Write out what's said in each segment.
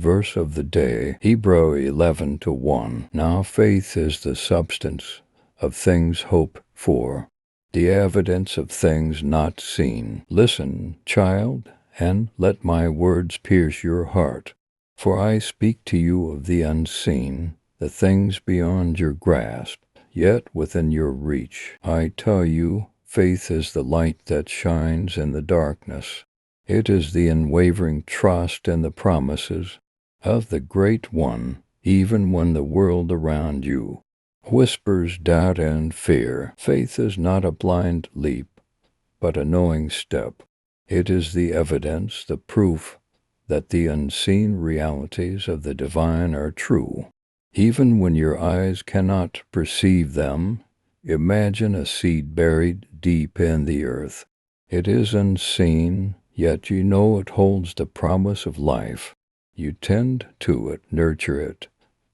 verse of the day, Hebrews 11:1. Now faith is the substance of things hoped for, the evidence of things not seen. Listen, child, and let my words pierce your heart. For I speak to you of the unseen, the things beyond your grasp, yet within your reach. I tell you, faith is the light that shines in the darkness. It is the unwavering trust in the promises of the Great One, even when the world around you whispers doubt and fear. Faith is not a blind leap, but a knowing step. It is the evidence, the proof, that the unseen realities of the divine are true. Even when your eyes cannot perceive them, imagine a seed buried deep in the earth. It is unseen, yet you know it holds the promise of life. You tend to it, nurture it,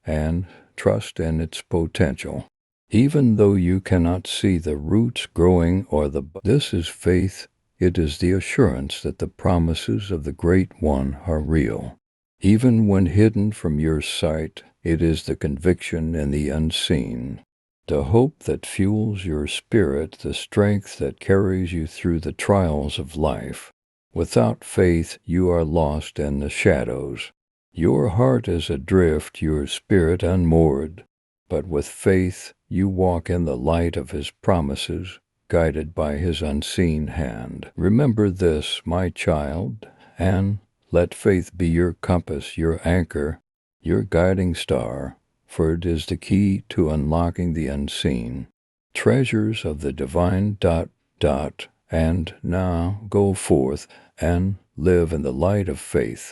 and trust in its potential. Even though you cannot see the roots growing or this is faith. It is the assurance that the promises of the Great One are real. Even when hidden from your sight, it is the conviction in the unseen, the hope that fuels your spirit, the strength that carries you through the trials of life. Without faith, you are lost in the shadows. Your heart is adrift, your spirit unmoored. But with faith, you walk in the light of His promises, guided by His unseen hand. Remember this, my child, and let faith be your compass, your anchor, your guiding star, for it is the key to unlocking the unseen treasures of the divine. And now go forth and live in the light of faith.